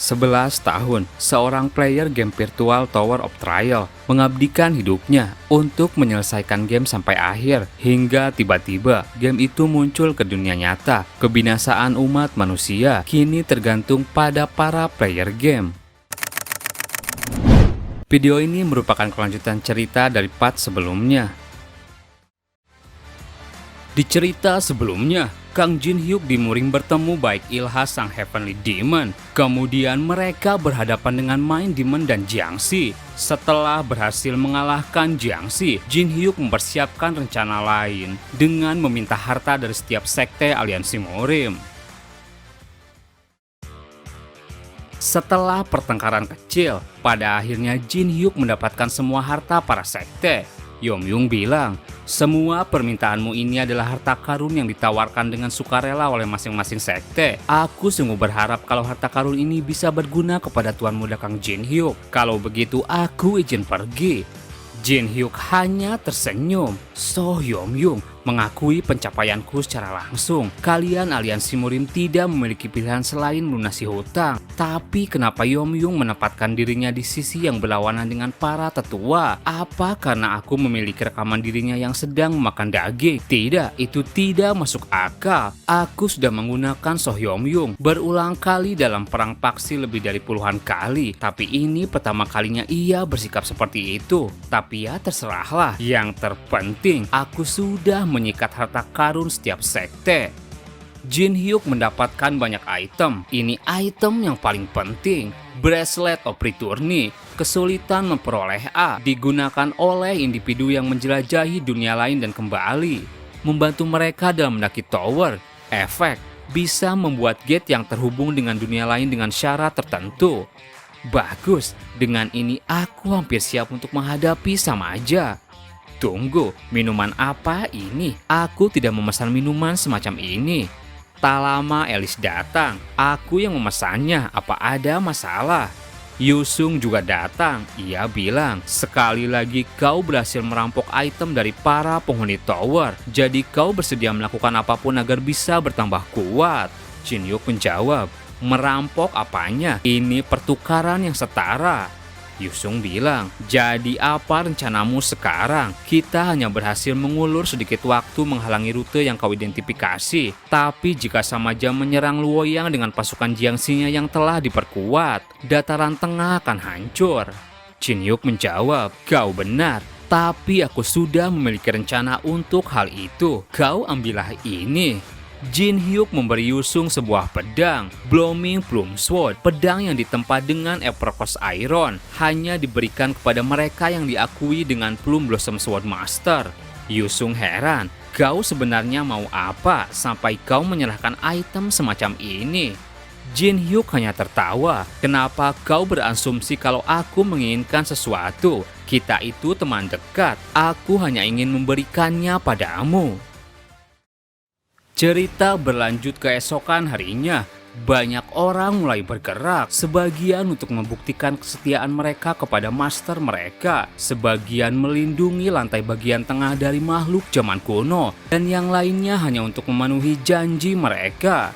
11 tahun, seorang player game virtual Tower of Trial mengabdikan hidupnya untuk menyelesaikan game sampai akhir, hingga tiba-tiba game itu muncul ke dunia nyata. Kebinasaan umat manusia kini tergantung pada para player game. Video ini merupakan kelanjutan cerita dari part sebelumnya. Di cerita sebelumnya, Kang Jin Hyuk di Murim bertemu baik Ilha sang Heavenly Demon. Kemudian mereka berhadapan dengan Mind Demon dan Jiangxi. Setelah berhasil mengalahkan Jiangxi, Jin Hyuk mempersiapkan rencana lain dengan meminta harta dari setiap sekte aliansi Murim. Setelah pertengkaran kecil, pada akhirnya Jin Hyuk mendapatkan semua harta para sekte. Yomyung bilang, semua permintaanmu ini adalah harta karun yang ditawarkan dengan sukarela oleh masing-masing sekte. Aku sungguh berharap kalau harta karun ini bisa berguna kepada tuan muda Kang Jin Hyuk. Kalau begitu aku izin pergi. Jin Hyuk hanya tersenyum. So Yomyung mengakui pencapaianku secara langsung. Kalian aliansi Murim tidak memiliki pilihan selain melunasi hutang. Tapi kenapa Yomyung menempatkan dirinya di sisi yang berlawanan dengan para tetua? Apa karena aku memiliki rekaman dirinya yang sedang memakan daging? Tidak, itu tidak masuk akal. Aku sudah menggunakan So Yomyung berulang kali dalam perang paksi lebih dari puluhan kali. Tapi ini pertama kalinya ia bersikap seperti itu. Tapi ya terserahlah. Yang terpenting, aku sudah menyikat harta karun setiap sekte. Jin Hyuk mendapatkan banyak item. Ini item yang paling penting. Bracelet of Returnee. Kesulitan memperoleh A. Digunakan oleh individu yang menjelajahi dunia lain dan kembali. Membantu mereka dalam mendaki tower. Efek. Bisa membuat gate yang terhubung dengan dunia lain dengan syarat tertentu. Bagus. Dengan ini aku hampir siap untuk menghadapi sama aja. Tunggu, minuman apa ini? Aku tidak memesan minuman semacam ini. Tak lama Elis datang. Aku yang memesannya, apa ada masalah? Yusung juga datang. Ia bilang, sekali lagi kau berhasil merampok item dari para penghuni tower. Jadi kau bersedia melakukan apapun agar bisa bertambah kuat. Jin Hyuk menjawab, merampok apanya? Ini pertukaran yang setara. Yusung bilang, jadi apa rencanamu sekarang? Kita hanya berhasil mengulur sedikit waktu menghalangi rute yang kau identifikasi. Tapi jika sama jam menyerang Luoyang dengan pasukan Jiangxi-nya yang telah diperkuat, dataran tengah akan hancur. Jin Hyuk menjawab, kau benar. Tapi aku sudah memiliki rencana untuk hal itu. Kau ambillah ini. Jin Hyuk memberi Yusung sebuah pedang, Blooming Plume Sword. Pedang yang ditempa dengan Apricot Iron hanya diberikan kepada mereka yang diakui dengan Plum Blossom Sword Master. Yusung heran, kau sebenarnya mau apa sampai kau menyerahkan item semacam ini? Jin Hyuk hanya tertawa. Kenapa kau berasumsi kalau aku menginginkan sesuatu? Kita itu teman dekat. Aku hanya ingin memberikannya padamu. Cerita berlanjut keesokan harinya. Banyak orang mulai bergerak, sebagian untuk membuktikan kesetiaan mereka kepada master mereka, sebagian melindungi lantai bagian tengah dari makhluk zaman kuno, dan yang lainnya hanya untuk memenuhi janji mereka.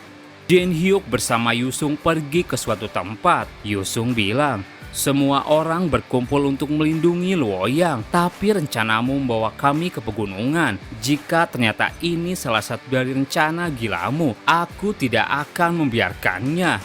Jin Hyuk bersama Yusung pergi ke suatu tempat. Yusung bilang, semua orang berkumpul untuk melindungi Luoyang, tapi rencanamu membawa kami ke pegunungan. Jika ternyata ini salah satu dari rencana gilamu, aku tidak akan membiarkannya.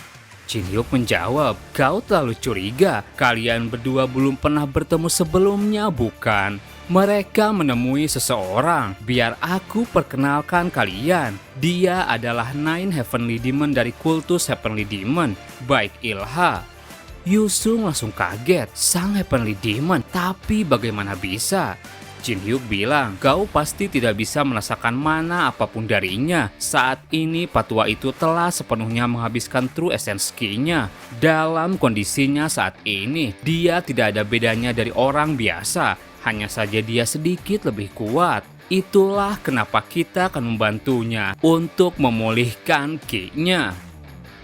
Jin Hyuk menjawab, kau terlalu curiga. Kalian berdua belum pernah bertemu sebelumnya, bukan? Mereka menemui seseorang. Biar aku perkenalkan kalian. Dia adalah Nine Heavenly Demon dari kultus Heavenly Demon, baik Ilha. Yusung langsung kaget, sang Heavenly Demon, tapi bagaimana bisa? Jin Hyuk bilang, kau pasti tidak bisa merasakan mana apapun darinya. Saat ini patua itu telah sepenuhnya menghabiskan True Essence Ki-nya. Dalam kondisinya saat ini, dia tidak ada bedanya dari orang biasa. Hanya saja dia sedikit lebih kuat. Itulah kenapa kita akan membantunya untuk memulihkan Ki-nya.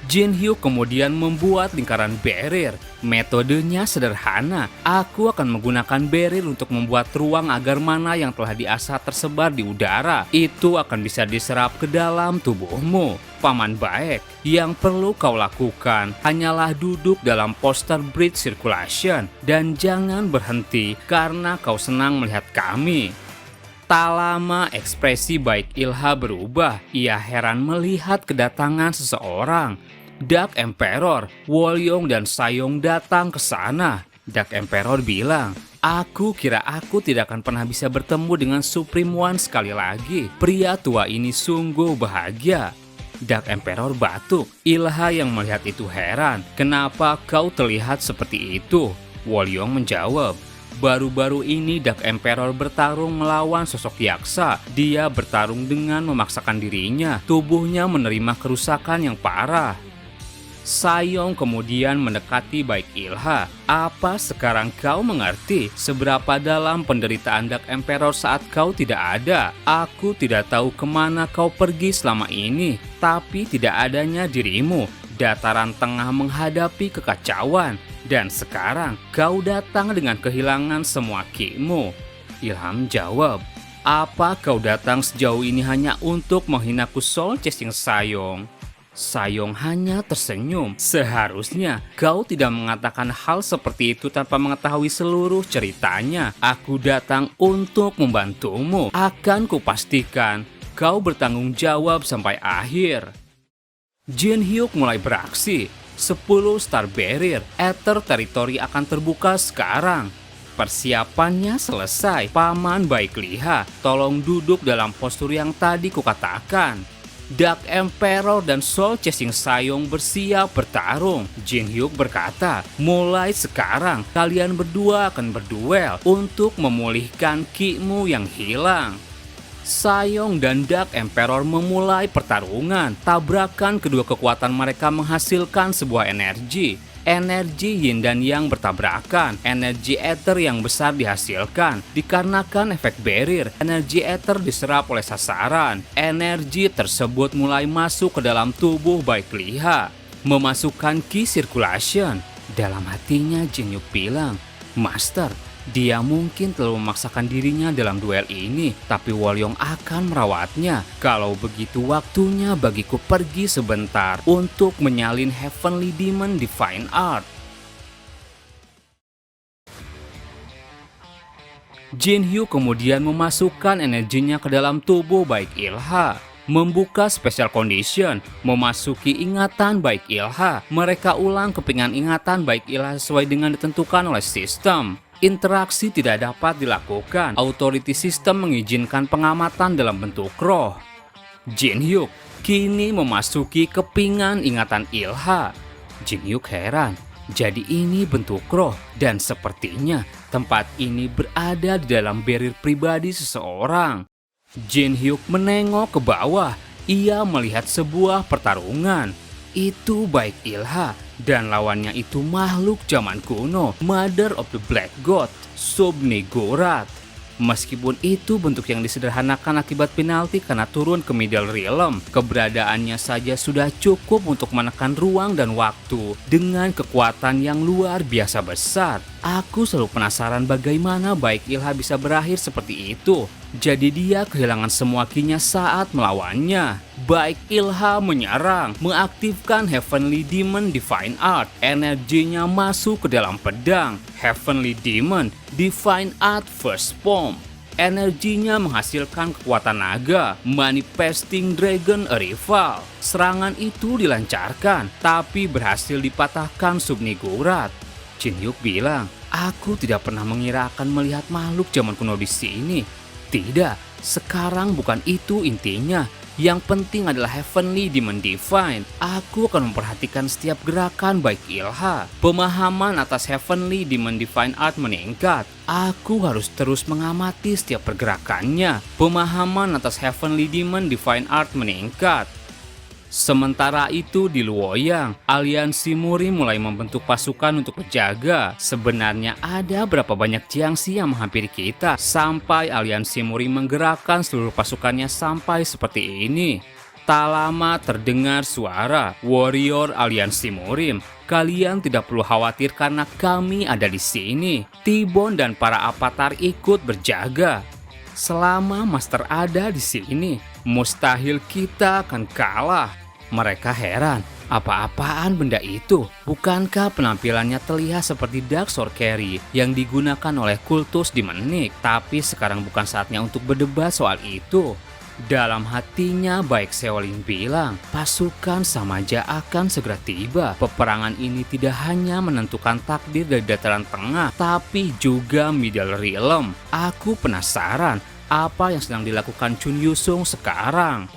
Jin Hyuk kemudian membuat lingkaran barrier. Metodenya sederhana. Aku akan menggunakan barrier untuk membuat ruang agar mana yang telah diasah tersebar di udara. Itu akan bisa diserap ke dalam tubuhmu. Paman baik, yang perlu kau lakukan hanyalah duduk dalam posture breath circulation dan jangan berhenti karena kau senang melihat kami. Tak lama ekspresi baik Ilha berubah. Ia heran melihat kedatangan seseorang. Dark Emperor, Wolyong dan Sayong datang ke sana. Dark Emperor bilang, "Aku kira aku tidak akan pernah bisa bertemu dengan Supreme One sekali lagi. Pria tua ini sungguh bahagia." Dark Emperor batuk. Ilha yang melihat itu heran. "Kenapa kau terlihat seperti itu?" Wolyong menjawab, "Baru-baru ini Dark Emperor bertarung melawan sosok yaksa. Dia bertarung dengan memaksakan dirinya. Tubuhnya menerima kerusakan yang parah." Sayong kemudian mendekati baik Ilha. "Apa sekarang kau mengerti seberapa dalam penderitaan Dark Emperor saat kau tidak ada? Aku tidak tahu kemana kau pergi selama ini, tapi tidak adanya dirimu. Dataran tengah menghadapi kekacauan, dan sekarang kau datang dengan kehilangan semua ki-mu." Ilham jawab, "Apa kau datang sejauh ini hanya untuk menghinaku Soul Chasing Sayong?" Sayong hanya tersenyum. "Seharusnya kau tidak mengatakan hal seperti itu tanpa mengetahui seluruh ceritanya. Aku datang untuk membantumu. Akan kupastikan kau bertanggung jawab sampai akhir." Jin Hyuk mulai beraksi. 10 Star Barrier Ether Territory akan terbuka sekarang. Persiapannya selesai. Paman baik Liha, tolong duduk dalam postur yang tadi kukatakan. Dark Emperor dan Soul Chasing Sayong bersiap bertarung. Jin Hyuk berkata, "Mulai sekarang kalian berdua akan berduel untuk memulihkan ki-mu yang hilang." Sayong dan Dark Emperor memulai pertarungan. Tabrakan kedua kekuatan mereka menghasilkan sebuah energi. Energi yin dan yang bertabrakan. Energi ether yang besar dihasilkan. Dikarenakan efek barrier, energi ether diserap oleh sasaran. Energi tersebut mulai masuk ke dalam tubuh baik Liha, memasukkan ki circulation. Dalam hatinya Jin Hyuk bilang, "Master, dia mungkin terlalu memaksakan dirinya dalam duel ini, tapi Wolyong akan merawatnya. Kalau begitu waktunya bagiku pergi sebentar untuk menyalin Heavenly Demon Divine Art." Jin Hyuk kemudian memasukkan energinya ke dalam tubuh baik Ilha. Membuka special condition, memasuki ingatan baik Ilha. Mereka ulang kepingan ingatan baik Ilha sesuai dengan ditentukan oleh sistem. Interaksi tidak dapat dilakukan. Authority System mengizinkan pengamatan dalam bentuk roh. Jin Hyuk kini memasuki kepingan ingatan Ilha. Jin Hyuk heran. Jadi ini bentuk roh, dan sepertinya tempat ini berada di dalam barrier pribadi seseorang. Jin Hyuk menengok ke bawah. Ia melihat sebuah pertarungan. Itu baik Ilha, dan lawannya itu makhluk zaman kuno, Mother of the Black God, Sub-Niggurath. Meskipun itu bentuk yang disederhanakan akibat penalti karena turun ke Middle Realm, keberadaannya saja sudah cukup untuk menekan ruang dan waktu dengan kekuatan yang luar biasa besar. Aku selalu penasaran bagaimana baik Ilha bisa berakhir seperti itu. Jadi dia kehilangan semua ki-nya saat melawannya. Baik Ilha menyerang, mengaktifkan Heavenly Demon Divine Art. Energinya masuk ke dalam pedang. Heavenly Demon Divine Art First Form. Energinya menghasilkan kekuatan naga, Manifesting Dragon Arrival. Serangan itu dilancarkan, tapi berhasil dipatahkan Sub-Niggurath. Jin Hyuk bilang, "Aku tidak pernah mengira akan melihat makhluk zaman kuno di sini." Tidak, sekarang bukan itu intinya. Yang penting adalah Heavenly Demon Divine. Aku akan memperhatikan setiap gerakan baik Ilha. Pemahaman atas Heavenly Demon Divine Art meningkat. Aku harus terus mengamati setiap pergerakannya. Pemahaman atas Heavenly Demon Divine Art meningkat. Sementara itu di Luoyang, aliansi Muri mulai membentuk pasukan untuk berjaga. Sebenarnya ada berapa banyak Jiangxi yang menghampiri kita sampai aliansi Muri menggerakkan seluruh pasukannya sampai seperti ini. Tak lama terdengar suara warrior aliansi Murim. Kalian tidak perlu khawatir karena kami ada di sini. Tibon dan para avatar ikut berjaga. Selama Master ada di sini, mustahil kita akan kalah. Mereka heran, apa-apaan benda itu? Bukankah penampilannya terlihat seperti Dark Sword Carry yang digunakan oleh kultus di Menik? Tapi sekarang bukan saatnya untuk berdebat soal itu. Dalam hatinya baik Shaolin bilang, pasukan Samaja akan segera tiba. Peperangan ini tidak hanya menentukan takdir dari dataran tengah, tapi juga Middle Realm. Aku penasaran apa yang sedang dilakukan Chun Yusung sekarang.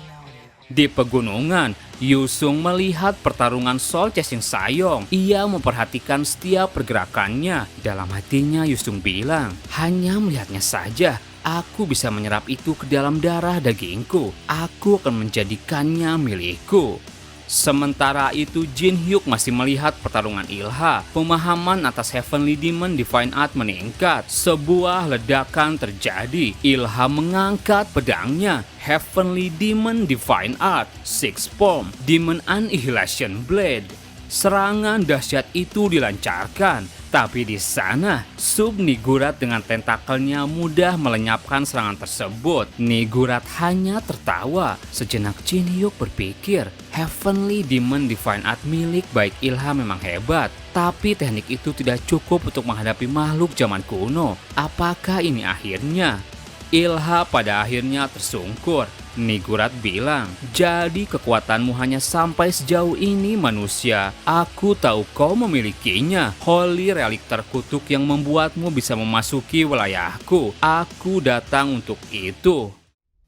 Di pegunungan, Yusung melihat pertarungan Soul Chasing Sayong. Ia memperhatikan setiap pergerakannya. Dalam hatinya Yusung bilang, hanya melihatnya saja, aku bisa menyerap itu ke dalam darah dagingku. Aku akan menjadikannya milikku. Sementara itu Jin Hyuk masih melihat pertarungan Ilha. Pemahaman atas Heavenly Demon Divine Art meningkat. Sebuah ledakan terjadi. Ilha mengangkat pedangnya. Heavenly Demon Divine Art, Six Form, Demon Annihilation Blade. Serangan dahsyat itu dilancarkan, tapi di sana Sub Nigurat dengan tentakelnya mudah melenyapkan serangan tersebut. Nigurat hanya tertawa. Sejenak Jin Hyuk berpikir, Heavenly Demon Divine Art milik baik Ilha memang hebat, tapi teknik itu tidak cukup untuk menghadapi makhluk zaman kuno. Apakah ini akhirnya? Ilha pada akhirnya tersungkur. Nigurat bilang, jadi kekuatanmu hanya sampai sejauh ini manusia. Aku tahu kau memilikinya. Holy Relic terkutuk yang membuatmu bisa memasuki wilayahku. Aku datang untuk itu.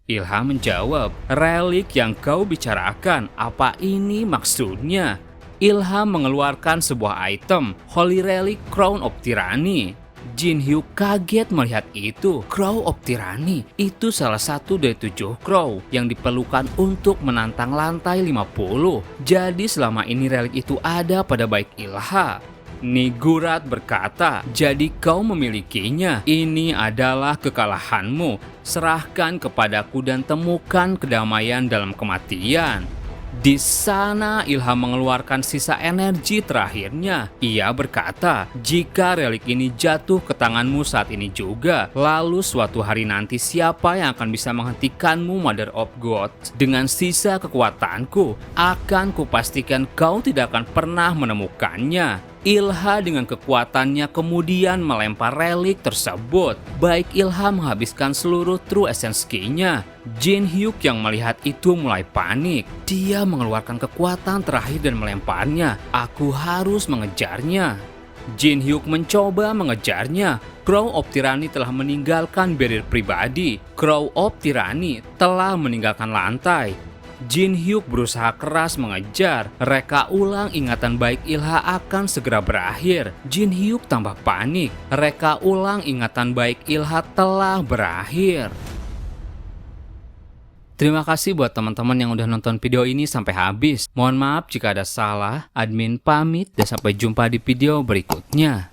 Ilha menjawab, relik yang kau bicarakan, apa ini maksudnya? Ilha mengeluarkan sebuah item, Holy Relic Crown of Tyranny. Jin Hyuk kaget melihat itu. Crow of Tyranny itu salah satu dari 7 crow yang diperlukan untuk menantang lantai 50. Jadi selama ini relik itu ada pada baik Ilha. Nigurat berkata, jadi kau memilikinya. Ini adalah kekalahanmu. Serahkan kepadaku dan temukan kedamaian dalam kematian. Di sana Ilha mengeluarkan sisa energi terakhirnya. Ia berkata, jika relik ini jatuh ke tanganmu saat ini juga, lalu suatu hari nanti siapa yang akan bisa menghentikanmu, Mother of God? Dengan sisa kekuatanku, akan kupastikan kau tidak akan pernah menemukannya. Ilha dengan kekuatannya kemudian melempar relik tersebut. Baik Ilha menghabiskan seluruh True Essence Ki-nya. Jin Hyuk yang melihat itu mulai panik. Dia mengeluarkan kekuatan terakhir dan melemparnya. Aku harus mengejarnya. Jin Hyuk mencoba mengejarnya. Crow of Tyranny telah meninggalkan barrier pribadi. Crow of Tyranny telah meninggalkan lantai. Jin Hyuk berusaha keras mengejar. Reka ulang ingatan baik Ilha akan segera berakhir. Jin Hyuk tambah panik. Reka ulang ingatan baik Ilha telah berakhir. Terima kasih buat teman-teman yang udah nonton video ini sampai habis. Mohon maaf jika ada salah. Admin pamit dan sampai jumpa di video berikutnya.